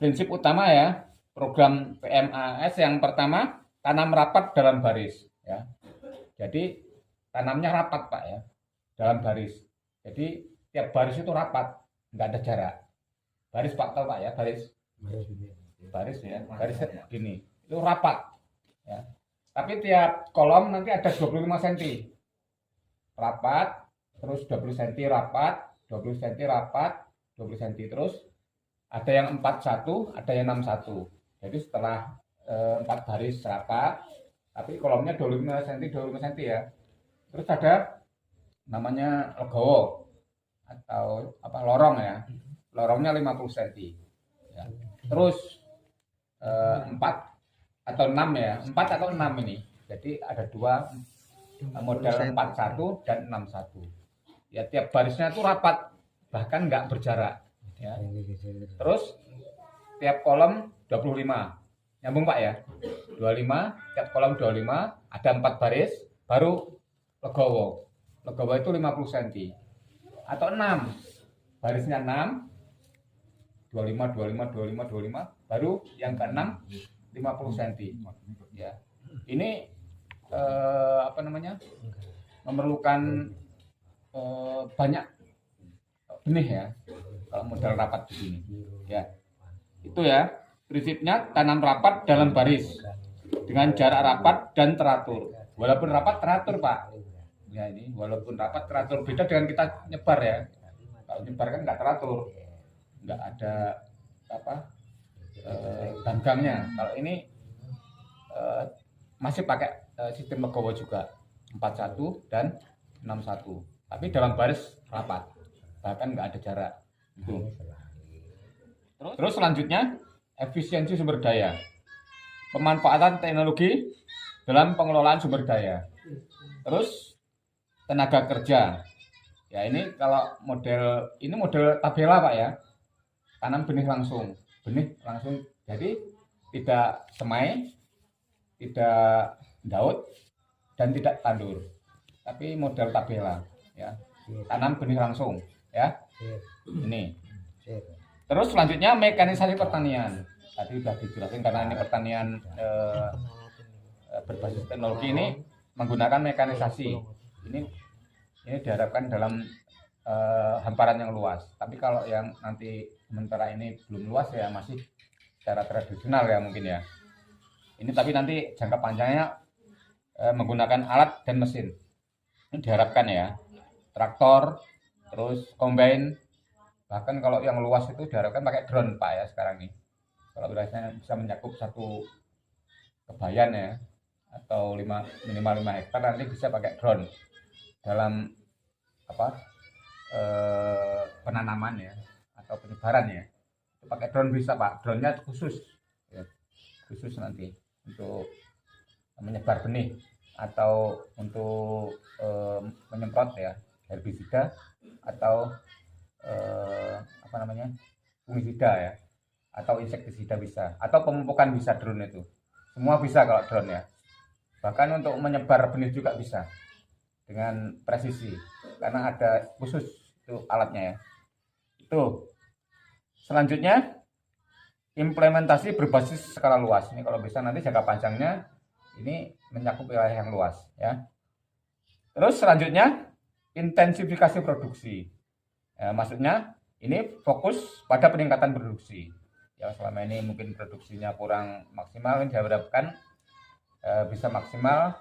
prinsip utama ya, program PMAS yang pertama, tanam rapat dalam baris ya. Jadi tanamnya rapat Pak ya, dalam baris. Jadi tiap baris itu rapat, nggak ada jarak. Baris Pak tahu Pak ya, baris ya, baris gini. Itu rapat ya. Tapi tiap kolom nanti ada 25 cm. Rapat, terus 20 cm rapat, 20 cm rapat, 20 cm terus ada yang 41, ada yang 61. Jadi setelah 4 baris rapat, tapi kolomnya 25 cm, 25 cm ya. Terus ada namanya legowo atau apa lorong ya. Lorongnya 50 cm. Ya. Terus 4 atau 6 ya. 4 atau 6 ini. Jadi ada dua model 41 dan 61. Ya tiap barisnya itu rapat, bahkan nggak berjarak. Ya. Terus tiap kolom 25. Nyambung Pak ya? 25, tiap kolom 25, ada 4 baris, baru legowo. Legowo itu 50 cm. Atau 6. Barisnya 6, 25, 25, 25, 25, baru yang ke-6 50 cm. Ya. Ini apa namanya? Memerlukan banyak benih ya. Kalau modal rapat begini. Ya. Itu ya. Prinsipnya tanam rapat dalam baris dengan jarak rapat dan teratur. Walaupun rapat teratur Pak. Ya ini walaupun rapat teratur, beda dengan kita nyebar ya. Kalau nyebar kan nggak teratur, nggak ada apa ganggang-nya. Kalau ini masih pakai sistem legowo juga 41 dan 61. Tapi dalam baris rapat, bahkan nggak ada jarak. Itu. Terus selanjutnya efisiensi sumber daya, pemanfaatan teknologi dalam pengelolaan sumber daya. Terus tenaga kerja. Ya ini kalau model tabela Pak ya. Tanam benih langsung. Jadi tidak semai, tidak daud dan tidak tandur. Tapi model tabela ya. Tanam benih langsung ya. Ini. Terus selanjutnya mekanisasi pertanian. Tadi sudah dijelasin karena ini pertanian berbasis teknologi ini menggunakan mekanisasi. Ini diharapkan dalam hamparan yang luas. Tapi kalau yang nanti sementara ini belum luas ya masih secara tradisional ya mungkin ya. Ini tapi nanti jangka panjangnya menggunakan alat dan mesin. Ini diharapkan ya. Traktor, terus combine. Bahkan kalau yang luas itu diharapkan pakai drone Pak ya sekarang ini. Kalau biasanya bisa mencakup satu kebayan ya atau minimal 5 hektar nanti bisa pakai drone dalam apa penanaman ya atau penyebaran ya. Itu pakai drone bisa Pak. Drone-nya khusus ya. Khusus nanti untuk menyebar benih atau untuk menyemprot ya herbisida atau fungisida ya atau insektisida bisa atau pemupukan bisa drone itu semua bisa kalau drone ya, bahkan untuk menyebar benih juga bisa dengan presisi karena ada khusus itu alatnya ya. Itu selanjutnya implementasi berbasis skala luas. Ini kalau bisa nanti jangka panjangnya ini mencakup wilayah yang luas ya. Terus selanjutnya intensifikasi produksi ya, maksudnya ini fokus pada peningkatan produksi. Yang selama ini mungkin produksinya kurang maksimal, ini diharapkan bisa maksimal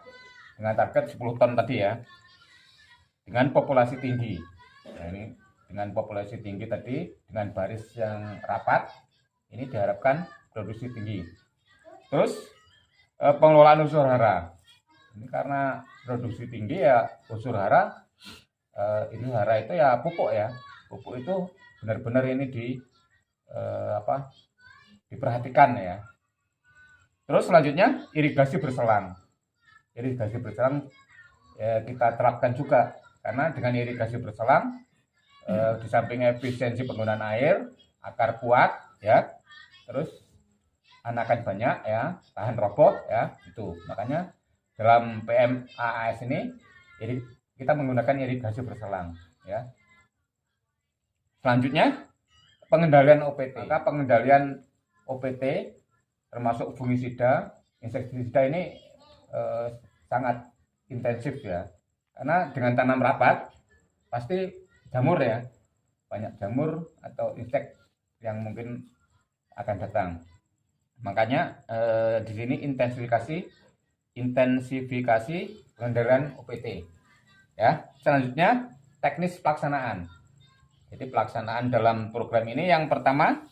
dengan target 10 ton tadi ya. Dengan populasi tinggi. Nah, ini dengan populasi tinggi tadi, dengan baris yang rapat, ini diharapkan produksi tinggi. Terus pengelolaan unsur hara. Ini karena produksi tinggi ya unsur hara. Ini hara itu ya pupuk ya. Pupuk itu benar-benar ini diperhatikan ya. Terus selanjutnya irigasi berselang. Irigasi berselang ya, kita terapkan juga karena dengan irigasi berselang di samping efisiensi penggunaan air, akar kuat ya, terus anakan banyak ya, tahan roboh ya, itu. Makanya dalam PMAAS ini kita menggunakan irigasi berselang ya. Selanjutnya pengendalian OPT. Maka pengendalian OPT, termasuk fungisida, insektisida ini sangat intensif ya. Karena dengan tanam rapat pasti jamur ya, banyak jamur atau insek yang mungkin akan datang. Makanya di sini intensifikasi pengendalian OPT. Ya, selanjutnya teknis pelaksanaan. Jadi pelaksanaan dalam program ini yang pertama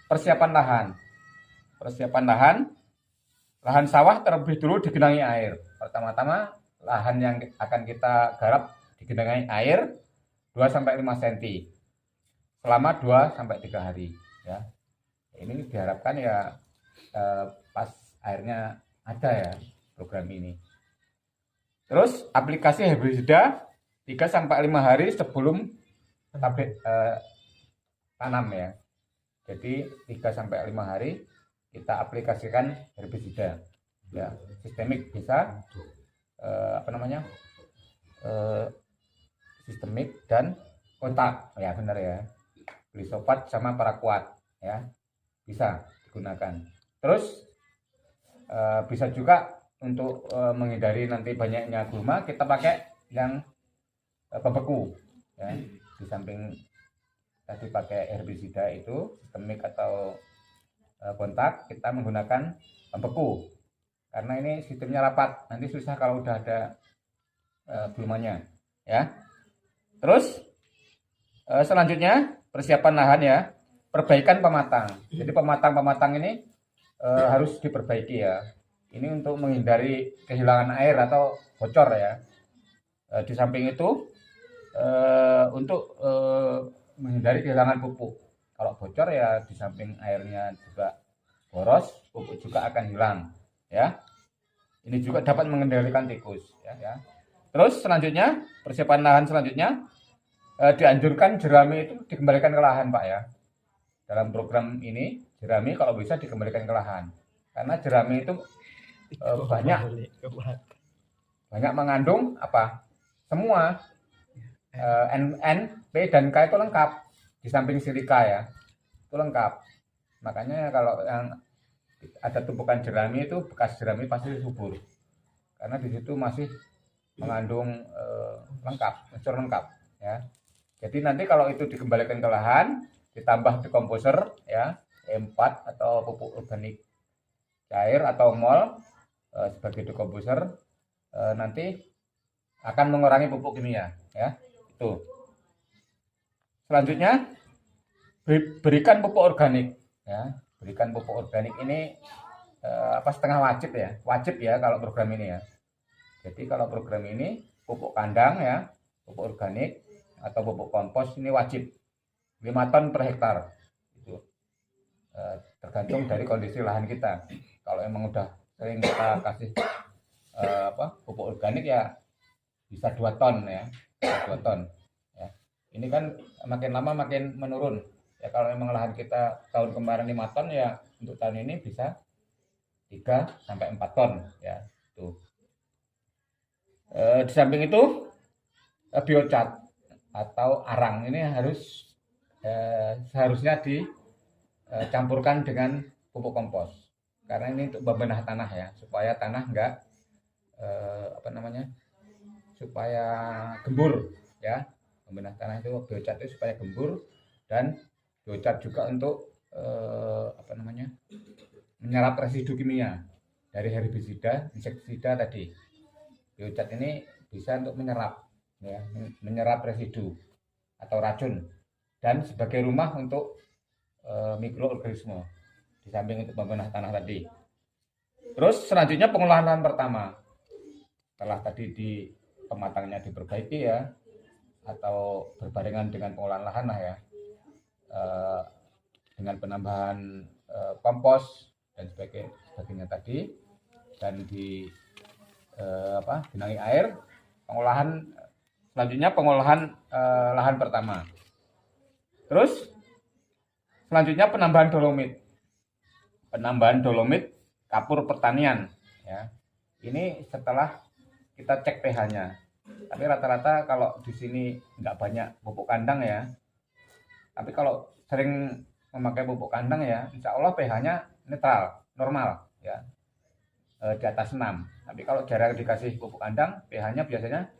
persiapan lahan. Persiapan lahan sawah terlebih dulu digenangi air. Pertama-tama lahan yang akan kita garap digenangi air 2-5 cm selama 2-3 hari ya. Ini diharapkan ya pas airnya ada ya program ini. Terus aplikasi herbisida 3-5 hari sebelum tanam ya. Jadi 3-5 hari kita aplikasikan herbisida ya, sistemik bisa sistemik dan kontak ya, benar ya, glisopat sama paraquat ya, bisa digunakan. Terus bisa juga untuk menghindari nanti banyaknya gulma, kita pakai yang pembeku ya. Di samping tadi pakai herbisida itu sistemik atau kontak, kita menggunakan pembeku karena ini sistemnya rapat, nanti susah kalau udah ada gulmanya ya. Terus selanjutnya persiapan lahan ya, perbaikan pematang. Jadi pematang ini harus diperbaiki ya. Ini untuk menghindari kehilangan air atau bocor ya. Di samping itu untuk menghindari kehilangan pupuk. Kalau bocor ya di samping airnya juga boros, pupuk juga akan hilang ya. Ini juga dapat mengendalikan tikus ya. Terus selanjutnya persiapan lahan selanjutnya dianjurkan jerami itu dikembalikan ke lahan Pak ya. Dalam program ini jerami kalau bisa dikembalikan ke lahan karena jerami itu banyak mengandung semua N, P dan K itu lengkap, di samping silika ya itu lengkap. Makanya kalau yang ada tumpukan jerami itu bekas jerami pasti subur karena di situ masih mengandung unsur lengkap ya. Jadi nanti kalau itu dikembalikan ke lahan ditambah dekomposer ya, E4 atau pupuk organik cair atau mol sebagai dekomposer, nanti akan mengurangi pupuk kimia ya. Itu. Selanjutnya berikan pupuk organik ya. Berikan pupuk organik ini setengah wajib ya kalau program ini ya. Jadi kalau program ini pupuk kandang ya, pupuk organik atau pupuk kompos ini wajib 5 ton per hektar. Itu tergantung dari kondisi lahan kita. Kalau emang udah sering kita kasih pupuk organik ya bisa 2 ton ya, 2 ton ya. Ini kan makin lama makin menurun ya. Kalau emang lahan kita tahun kemarin 5 ton ya, untuk tahun ini bisa 3-4 ton ya. Tuh. Di samping itu biocat atau arang ini harus seharusnya dicampurkan dengan pupuk kompos karena ini untuk membenah tanah ya, supaya tanah enggak supaya gembur ya. Membenah tanah itu biocat itu supaya gembur, dan biocat juga untuk menyerap residu kimia dari herbisida, insektisida tadi. Biocat ini bisa untuk menyerap residu atau racun dan sebagai rumah untuk mikroorganisme di samping itu membenah tanah tadi. Terus selanjutnya pengolahan lahan pertama. Setelah tadi pematangnya diperbaiki ya, atau berbarengan dengan pengolahan lahan lah ya, dengan penambahan kompos dan sebagainya tadi, dan genangi air. Selanjutnya pengolahan lahan pertama. Terus selanjutnya penambahan dolomit kapur pertanian ya. Ini setelah kita cek pH-nya. Tapi rata-rata kalau di sini nggak banyak pupuk kandang ya. Tapi kalau sering memakai pupuk kandang ya, insya Allah pH-nya netral, normal ya, di atas 6. Tapi kalau jarang dikasih pupuk kandang, pH-nya biasanya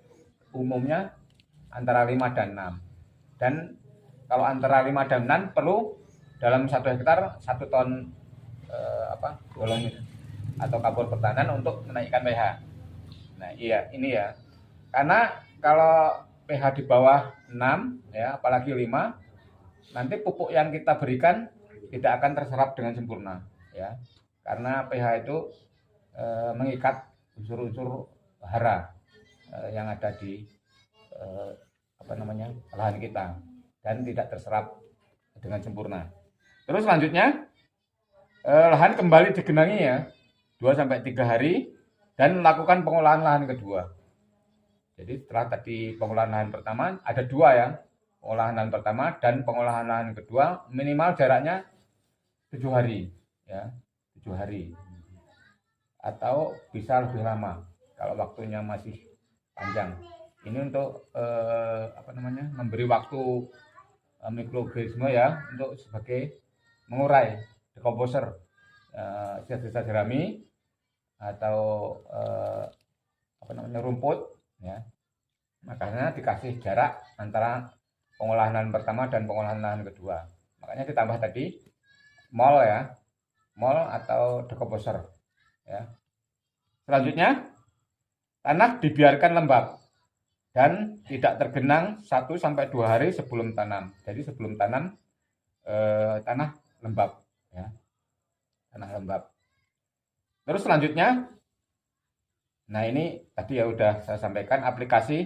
umumnya antara 5 dan 6. Dan kalau antara 5 dan 6 perlu dalam 1 hektar 1 ton golong atau kapur pertanian untuk menaikkan pH. Nah, iya ini ya. Karena kalau pH di bawah 6 ya, apalagi 5, nanti pupuk yang kita berikan tidak akan terserap dengan sempurna ya. Karena pH itu mengikat unsur-unsur hara yang ada di lahan kita dan tidak terserap dengan sempurna. Terus selanjutnya lahan kembali digenangi ya 2-3 hari dan lakukan pengolahan lahan kedua. Jadi setelah tadi pengolahan lahan pertama ada 2 ya, pengolahan lahan pertama dan pengolahan lahan kedua minimal jaraknya 7 hari ya, 7 hari atau bisa lebih lama kalau waktunya masih panjang. Ini untuk memberi waktu mikroorganisme ya untuk sebagai mengurai dekomposer sisa-sisa jerami atau rumput ya. Makanya dikasih jarak antara pengolahan lahan pertama dan pengolahan lahan kedua. Makanya ditambah tadi mol ya, mol atau dekomposer ya. Selanjutnya tanah dibiarkan lembab dan tidak tergenang 1-2 hari sebelum tanam. Jadi sebelum tanam tanah lembab ya, tanah lembab. Terus selanjutnya, nah ini tadi ya udah saya sampaikan aplikasi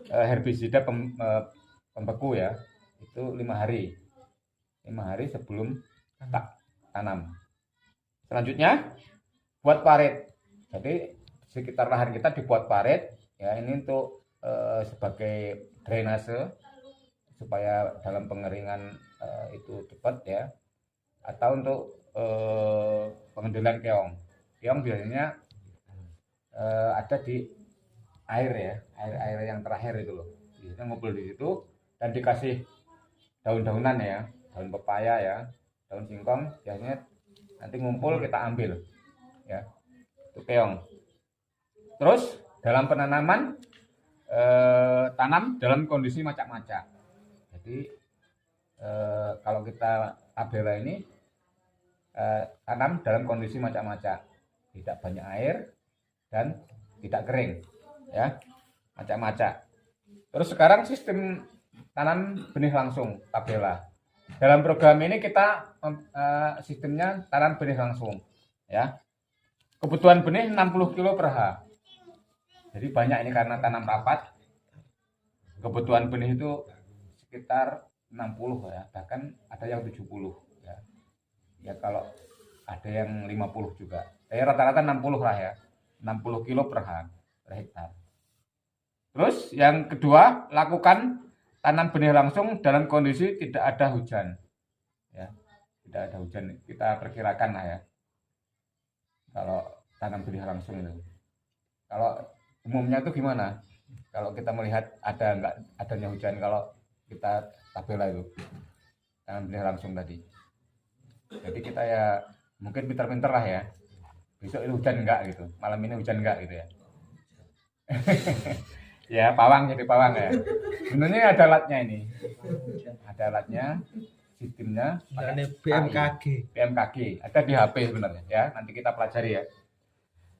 herbisida pembeku ya, itu 5 hari sebelum tanam. Selanjutnya buat parit. Jadi sekitar lahan kita dibuat parit ya, ini untuk sebagai drainase supaya dalam pengeringan itu cepat ya, atau untuk pengendalian keong. Keong biasanya ada di air ya, air yang terakhir itu loh. Biasanya ngumpul di situ dan dikasih daun-daunan ya, daun pepaya ya, daun singkong, biasanya nanti ngumpul kita ambil ya, itu keong. Terus dalam penanaman tanam dalam kondisi macak-macak. Jadi kalau kita tabela ini tanam dalam kondisi macak-macak, tidak banyak air dan tidak kering ya, macak-macak. Terus sekarang sistem tanam benih langsung tabela. Dalam program ini kita sistemnya tanam benih langsung ya. Kebutuhan benih 60 kilo per ha. Jadi banyak ini karena tanam rapat. Kebutuhan benih itu sekitar 60 ya, bahkan ada yang 70 ya. Ya kalau ada yang 50 juga. Rata-rata 60 lah ya. 60 kilo per hektar. Terus yang kedua, lakukan tanam benih langsung dalam kondisi tidak ada hujan. Ya, tidak ada hujan. Kita perkirakan lah ya. Kalau tanam benih langsung itu. Kalau umumnya itu gimana? Kalau kita melihat ada enggak adanya hujan kalau kita tabela itu tanam benih langsung tadi. Jadi kita ya mungkin pinter-pinter lah ya. Besok itu hujan enggak gitu. Malam ini hujan enggak gitu ya. Ya pawang jadi pawang ya. Sebenarnya ada alatnya ini. Ada alatnya, sistemnya. BMKG. Ada di HP sebenarnya ya. Nanti kita pelajari ya.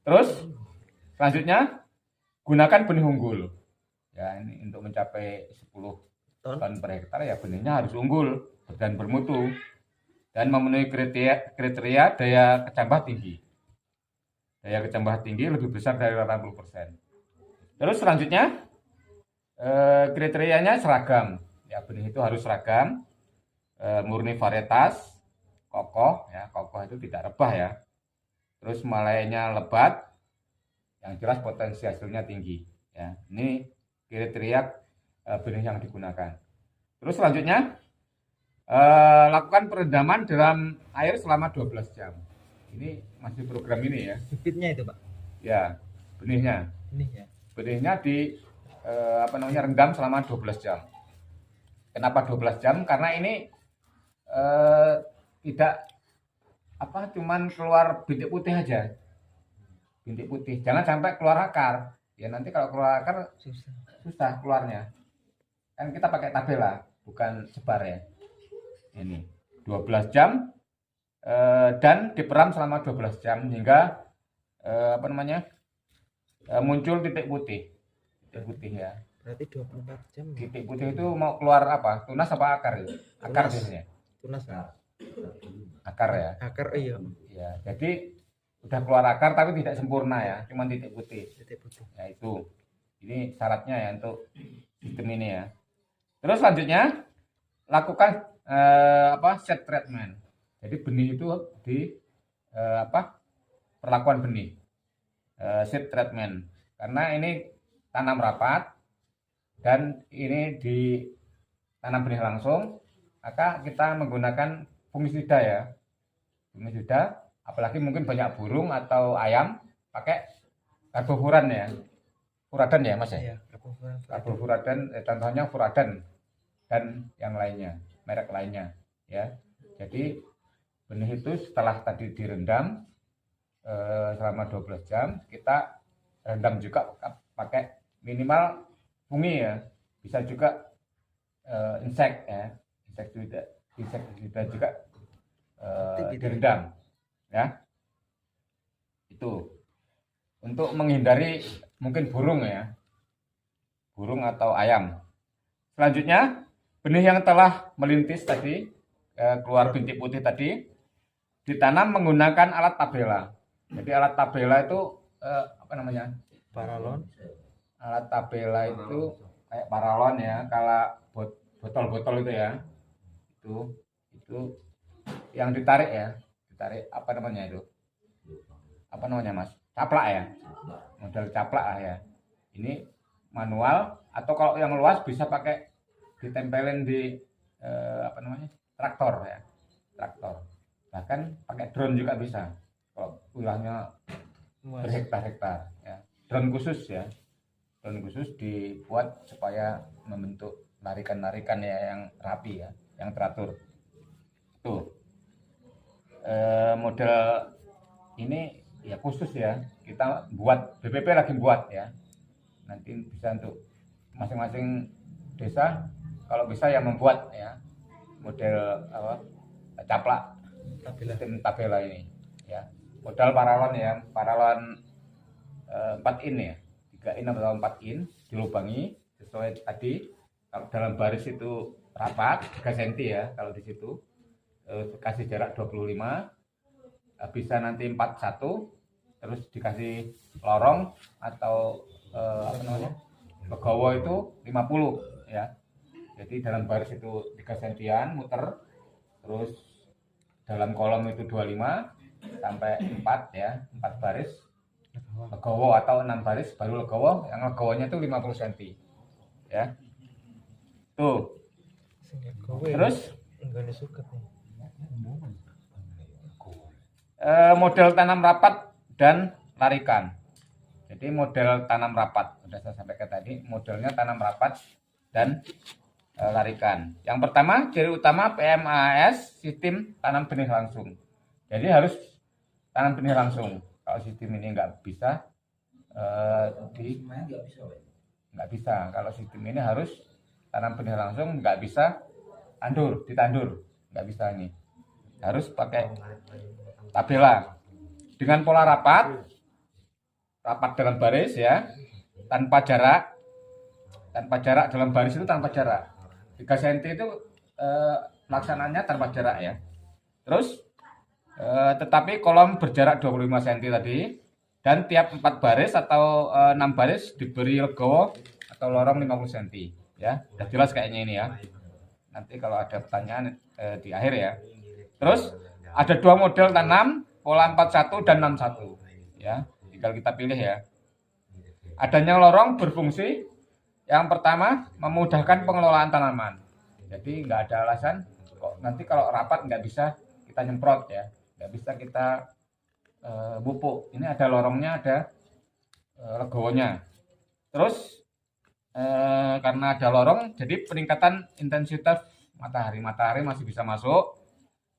Terus selanjutnya gunakan benih unggul. Ya ini untuk mencapai 10 ton per hektar ya benihnya harus unggul dan bermutu dan memenuhi kriteria daya kecambah tinggi. Daya kecambah tinggi lebih besar dari 80%. Terus selanjutnya kriterianya seragam. Ya benih itu harus seragam, murni varietas, kokoh ya, kokoh itu tidak rebah ya. Terus malainya lebat, yang jelas potensi hasilnya tinggi ya. Ini kriteria benih yang digunakan. Terus selanjutnya lakukan perendaman dalam air selama 12 jam. Ini masih program ini ya. Bibitnya itu, Pak. Ya, benihnya. Benihnya di rendam selama 12 jam. Kenapa 12 jam? Karena ini tidak cuman keluar bintik putih aja, bintik putih, jangan sampai keluar akar ya. Nanti kalau keluar akar susah keluarnya, kan kita pakai tabela bukan sebar ya. Ini 12 jam dan diperam selama 12 jam hingga muncul titik putih ya. Berarti 24 jam. Titik putih itu mau keluar apa? Tunas apa akar itu? Akar biasanya. Tunas. Akar ya. Akar iya. Ya, jadi udah keluar akar tapi tidak sempurna ya, cuma titik putih. Titik putih. Ya itu. Ini syaratnya ya untuk sistem ini ya. Terus selanjutnya lakukan seed treatment. Jadi benih itu di perlakuan benih. Seed treatment. Karena ini tanam rapat dan ini ditanam benih langsung, maka kita menggunakan fungisida ya. Fungisida, apalagi mungkin banyak burung atau ayam, pakai karbofuran ya. Furadan ya Mas ya? Iya, Karbofuradan, contohnya furadan dan yang lainnya, merek lainnya ya. Jadi benih itu setelah tadi direndam selama 12 jam, kita rendam juga pakai minimal fungi ya, bisa juga insek ya, insek juga direndam ya. Itu untuk menghindari mungkin burung ya, burung atau ayam. Selanjutnya benih yang telah melintis tadi keluar bintik putih tadi ditanam menggunakan alat tabela. Jadi alat tabela itu paralon. Alat tabela itu kayak paralon ya, kalau botol-botol itu ya, itu yang ditarik ya, Mas, caplak ya, model caplak lah ya. Ini manual, atau kalau yang luas bisa pakai ditempelin di traktor ya, bahkan pakai drone juga bisa kalau ulahnya berhektar-hektar ya. Drone khusus dibuat supaya membentuk larikan-larikan ya yang rapi ya, yang teratur. Tuh model ini ya khusus ya, kita buat, BPP lagi buat ya, nanti bisa untuk masing-masing desa kalau bisa ya membuat ya model caplak sistem tabela ini ya. Modal paralon ya, paralon 4 in ya, 3 in atau 4 in dilubangi sesuai tadi. Kalau dalam baris itu rapat 3 cm ya, kalau di situ kasih jarak 25, bisa nanti 41, terus dikasih lorong atau legowo itu 50 ya. Jadi dalam baris itu 3 cm muter, terus dalam kolom itu 25 sampai 4 ya, 4 baris legowo atau 6 baris baru legowo. Yang legowonya itu 50 cm ya. Tuh. Terus model tanam rapat dan larikan. Jadi model tanam rapat sudah saya sampaikan tadi, modelnya tanam rapat dan larikan. Yang pertama, ciri utama PMAS sistem tanam benih langsung. Jadi harus tanam benih langsung. Kalau sistem ini nggak bisa, nggak bisa. Kalau sistem ini harus tanam benih langsung, nggak bisa ditandur, nggak bisa ini. Harus pakai tabela dengan pola rapat dalam baris ya, tanpa jarak dalam baris itu tanpa jarak. 3 cm itu pelaksananya tanpa jarak ya. Terus tetapi kolom berjarak 25 cm tadi, dan tiap 4 baris atau 6 baris diberi legowo atau lorong 50 cm ya. Sudah jelas kayaknya ini ya. Nanti kalau ada pertanyaan di akhir ya. Terus ada 2 model tanam, pola 41 dan 61 ya. Tinggal kita pilih ya. Adanya lorong berfungsi, yang pertama memudahkan pengelolaan tanaman. Jadi nggak ada alasan kok nanti kalau rapat nggak bisa kita nyemprot ya, nggak bisa kita pupuk. Ini ada lorongnya, ada legowonya. Terus karena ada lorong, jadi peningkatan intensitas matahari masih bisa masuk,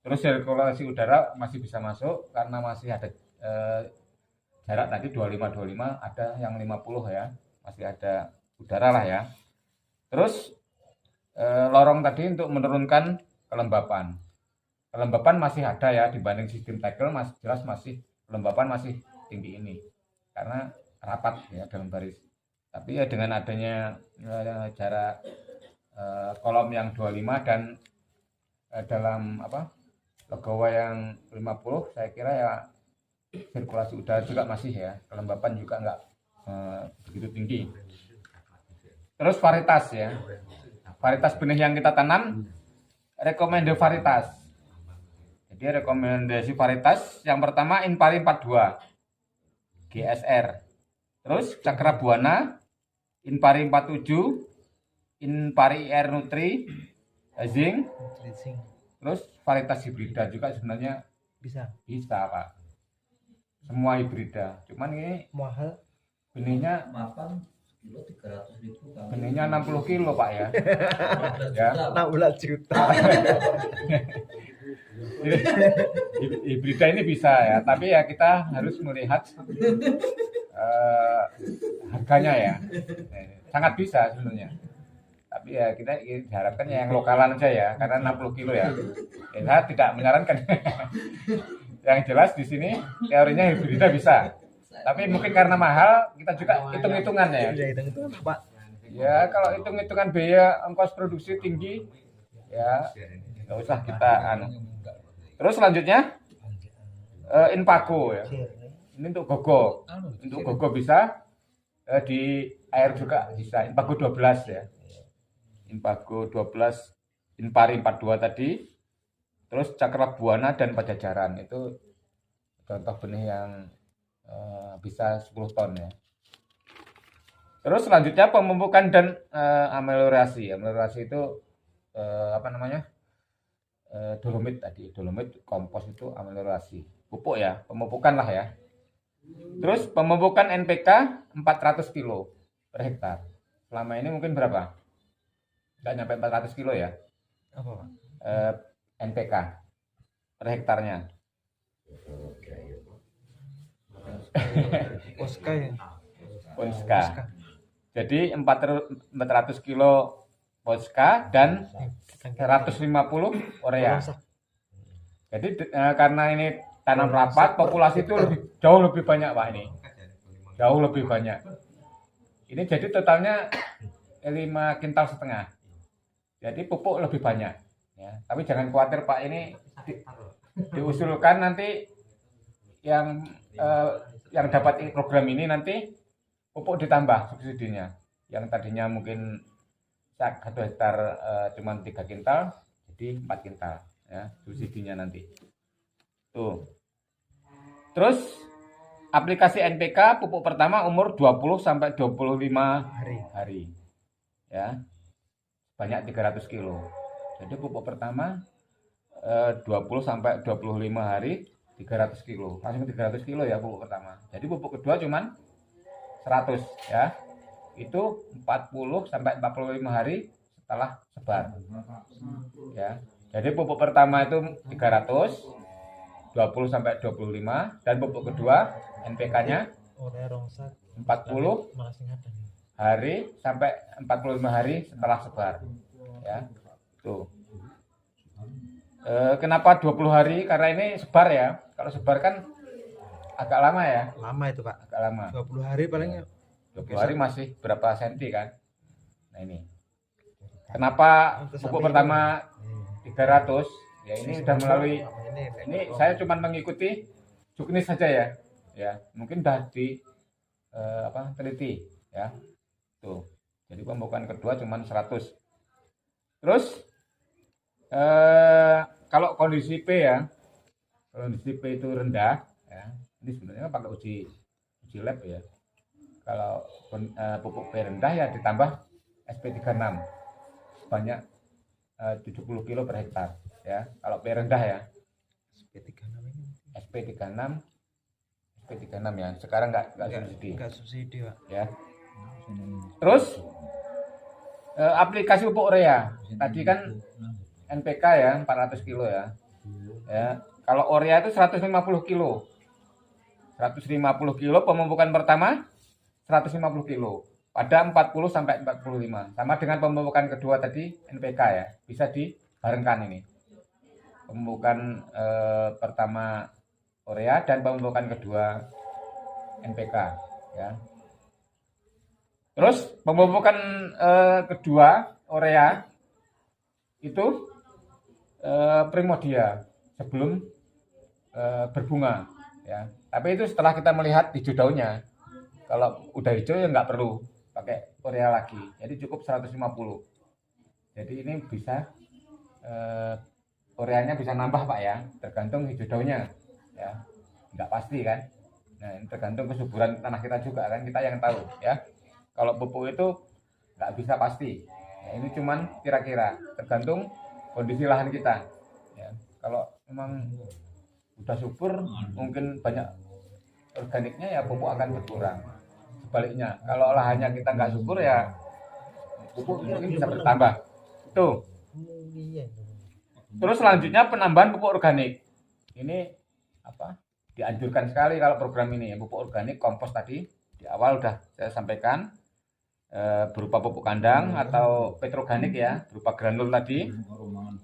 Terus sirkulasi udara masih bisa masuk karena masih ada jarak tadi 25 ada yang 50 ya. Masih ada udara lah ya. Terus lorong tadi untuk menurunkan kelembapan. Kelembapan masih ada ya dibanding sistem tegel, jelas masih kelembapan masih tinggi ini karena rapat ya dalam baris. Tapi ya dengan adanya jarak kolom yang 25 dan dalam legowo yang 50, saya kira ya sirkulasi udara juga masih ya, kelembapan juga enggak begitu tinggi. Terus varietas ya. Varietas benih yang kita tanam, rekomendasi varietas. Jadi rekomendasi varietas yang pertama Inpari 42 GSR. Terus Cakrabuana Inpari 47, Inpari IR Nutri, Zinc. Terus varietas hibrida juga sebenarnya bisa Pak. Semua hibrida. Cuman ini mahal. Benihnya kilo 300.000 benihnya 60 kilo Pak ya. Ya 16 juta. Hibrida ini bisa ya, tapi ya kita harus melihat harganya ya. Sangat bisa sebenarnya. Tapi ya kita diharapkan yang lokalan aja ya, karena 60 kilo ya. Saya tidak menyarankan. Yang jelas di sini teorinya hibrida bisa. Tapi mungkin karena mahal, kita juga hitung-hitungan ya. Hitung-hitungan Pak. Ya kalau hitung-hitungan biaya ongkos produksi tinggi, ya nggak usah kita Terus selanjutnya Inpago ya. Ini untuk gogo. Untuk gogo bisa di air juga bisa. Inpago 12 ya. Inpago 12, Inpari 42 tadi. Terus Cakrabuana dan Pajajaran itu contoh benih yang bisa 10 ton ya. Terus selanjutnya pemupukan dan ameliorasi. Ameliorasi itu dolomit tadi, dolomit kompos itu ameliorasi. Pupuk ya, pemupukan lah ya. Terus pemupukan NPK 400 kilo per hektar. Selama ini mungkin berapa? Nggak nyampe 400 kilo ya. Apa Pak? NPK per hektarnya. Poska ya. Poska. Jadi 400 kilo Poska dan 150 urea. Jadi karena ini tanam rapat, populasi itu jauh lebih banyak Pak ini. Jauh lebih banyak. Ini jadi totalnya 5,5 kintal. Jadi pupuk lebih banyak. Ya. Tapi jangan khawatir Pak, ini diusulkan nanti yang dapat program ini nanti pupuk ditambah subsidinya. Yang tadinya mungkin 1 hektar cuma 3 kintal jadi 4 kintal ya subsidinya nanti. Tuh. Terus aplikasi NPK pupuk pertama umur 20 sampai 25 hari. Ya. Banyak 300 kilo. Jadi pupuk pertama 20 sampai 25 hari 300 kilo. Langsung 300 kilo ya pupuk pertama. Jadi pupuk kedua cuman 100 ya. Itu 40 sampai 45 hari setelah sebar. Ya. Jadi pupuk pertama itu 300, 20 sampai 25 dan pupuk kedua NPK-nya 40 hari sampai 45 hari setelah sebar. Ya. Tuh. Kenapa 20 hari? Karena ini sebar ya. Kalau sebar kan agak lama ya. Lama itu Pak. Agak lama. 20 hari palingnya. 20 hari masih berapa senti kan? Nah ini. Kenapa pupuk pertama 300? Ya ini sudah melalui ini saya cuma mengikuti juknis saja ya. Ya, mungkin sudah di teliti ya. Tuh. Jadi pemupukan kedua cuma 100. Terus kalau kondisi P ya. Kondisi P itu rendah ya. Ini sebenarnya pakai uji lab ya. Kalau pupuk P rendah ya ditambah SP36 sebanyak 70 kilo per hektar ya. Kalau P rendah ya SP36 ya. Sekarang enggak subsidi. Enggak subsidi Pak. Ya. Terus aplikasi pupuk urea. Tadi kan NPK ya 400 kilo ya. Ya, kalau urea itu 150 kilo. 150 kilo pemupukan pertama 150 kilo pada 40 sampai 45. Sama dengan pemupukan kedua tadi NPK ya. Bisa dibarengkan ini. Pemupukan pertama urea dan pemupukan kedua NPK ya. Terus pemupukan kedua urea itu primodia sebelum berbunga ya. Tapi itu setelah kita melihat hijau daunnya. Kalau udah hijau ya nggak perlu pakai urea lagi. Jadi cukup 150. Jadi ini bisa ureanya bisa nambah Pak ya, tergantung hijau daunnya ya. Nggak pasti kan. Nah, ini tergantung kesuburan tanah kita juga kan, kita yang tahu ya. Kalau pupuk itu nggak bisa pasti. Ya, ini cuman kira-kira tergantung kondisi lahan kita. Ya, kalau memang udah subur, mungkin banyak organiknya ya pupuk akan berkurang. Sebaliknya, kalau lahannya kita nggak subur ya pupuk mungkin bisa bertambah. Tuh. Terus selanjutnya penambahan pupuk organik. Ini apa? Dianjurkan sekali kalau program ini ya, pupuk organik kompos tadi di awal udah saya sampaikan berupa pupuk kandang atau petroorganik ya, berupa granul tadi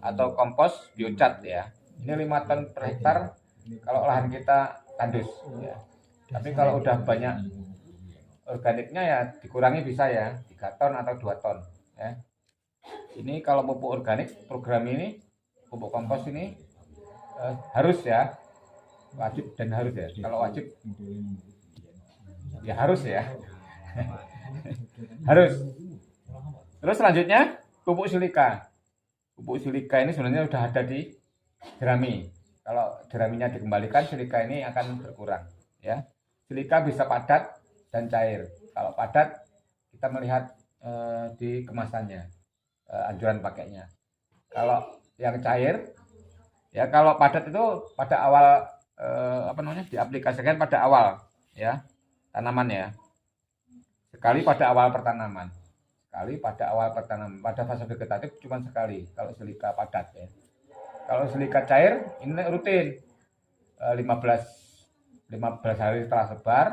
atau kompos biocat ya. Ini 5 ton per hektar kalau lahan kita tandus ya. Tapi kalau udah banyak organiknya ya dikurangi bisa ya, 3 ton atau 2 ton ya. Ini kalau pupuk organik program ini pupuk kompos ini harus ya, wajib dan harus ya. Kalau wajib ya harus ya. Harus. Terus selanjutnya pupuk silika. Pupuk silika ini sebenarnya sudah ada di jerami. Kalau jeraminya dikembalikan, silika ini akan berkurang ya. Silika bisa padat dan cair. Kalau padat kita melihat di kemasannya, anjuran pakainya. Kalau yang cair ya, kalau padat itu pada awal diaplikasikan pada awal ya tanaman ya. Sekali pada awal pertanaman. Pada fase vegetatif cuma sekali kalau silika padat ya. Kalau silika cair ini rutin 15 hari setelah sebar,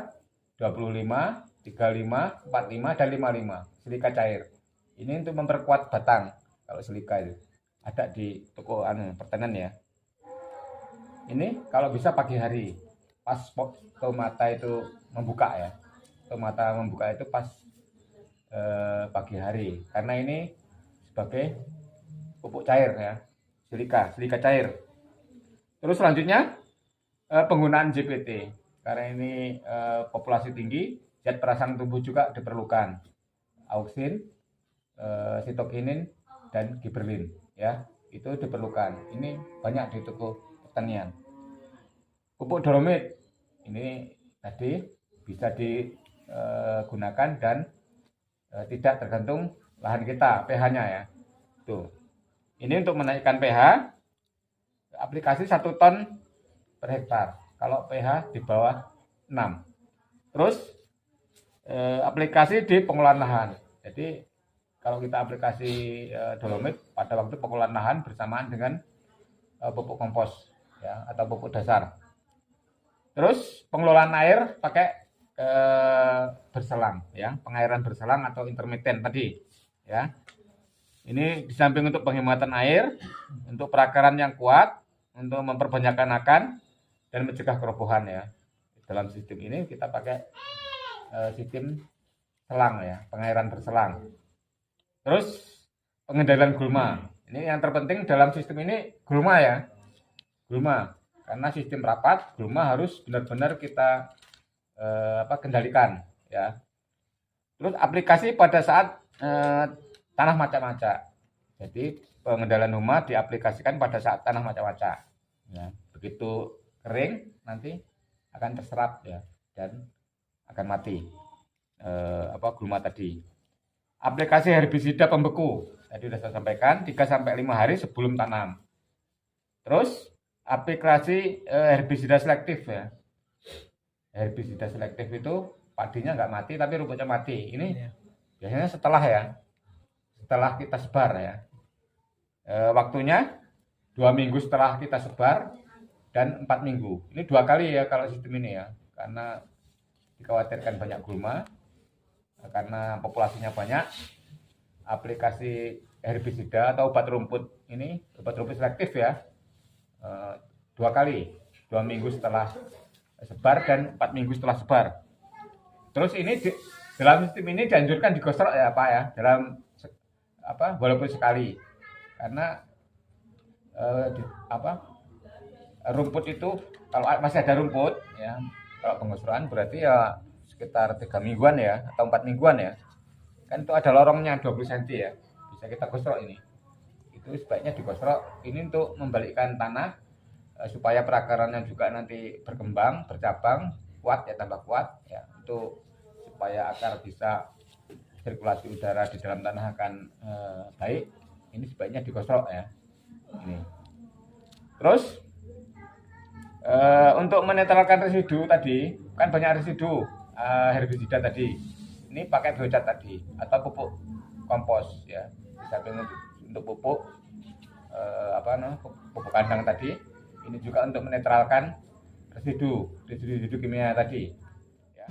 25, 35, 45 dan 55 silika cair. Ini untuk memperkuat batang kalau silika itu. Ada di toko pertanian ya. Ini kalau bisa pagi hari pas tomata itu membuka ya. Tomata membuka itu pas pagi hari karena ini sebagai pupuk cair ya, silika cair. Terus selanjutnya penggunaan JPT karena ini populasi tinggi, zat perangsang tubuh juga diperlukan, auksin, sitokinin dan giberlin ya, itu diperlukan. Ini banyak di toko pertanian. Pupuk dolomit ini tadi bisa digunakan dan tidak tergantung lahan kita pH-nya ya. Tuh. Ini untuk menaikkan pH aplikasi 1 ton per hektar. Kalau pH di bawah 6. Terus aplikasi di pengolahan lahan. Jadi kalau kita aplikasi dolomit pada waktu pengolahan lahan bersamaan dengan pupuk kompos ya atau pupuk dasar. Terus pengelolaan air pakai berselang ya, pengairan berselang atau intermiten tadi ya. Ini di samping untuk penghematan air, untuk perakaran yang kuat, untuk memperbanyakkan akan dan mencegah kerobohan ya. Dalam sistem ini kita pakai sistem selang ya, pengairan berselang. Terus pengendalian gulma. Ini yang terpenting dalam sistem ini gulma ya. Gulma. Karena sistem rapat, gulma harus benar-benar kita kendalikan ya. Terus aplikasi pada saat tanah macak-macak. Jadi pengendalian hama diaplikasikan pada saat tanah macak-macak. Ya, begitu kering nanti akan terserap ya dan akan mati gulma tadi. Aplikasi herbisida pembeku. Tadi sudah saya sampaikan 3 sampai 5 hari sebelum tanam. Terus aplikasi herbisida selektif ya. Herbisida selektif itu padinya nggak mati tapi rumputnya mati. Ini biasanya setelah kita sebar ya. Waktunya 2 minggu setelah kita sebar dan 4 minggu. Ini 2 kali ya kalau sistem ini ya, karena dikhawatirkan banyak gulma, karena populasinya banyak. Aplikasi herbisida atau obat rumput ini, obat rumput selektif ya, 2 kali, 2 minggu setelah sebar dan 4 minggu setelah sebar. Terus ini dalam sistem ini dianjurkan digosok ya Pak ya, dalam walaupun sekali, karena rumput itu kalau masih ada rumput ya, kalau penggosokan berarti ya sekitar 3 mingguan ya atau 4 mingguan ya, kan itu ada lorongnya 20 cm ya, bisa kita gosok ini. Itu sebaiknya digosok ini untuk membalikkan tanah supaya perakarannya juga nanti berkembang, bercabang, kuat ya, tambah kuat ya, untuk supaya akar bisa sirkulasi udara di dalam tanah akan baik. Ini sebaiknya digosok ya. Ini. Terus untuk menetralkan residu tadi, kan banyak residu herbisida tadi. Ini pakai biocat tadi atau pupuk kompos ya. Bisa untuk pupuk pupuk kandang tadi. Ini juga untuk menetralkan residu kimia tadi. Ya.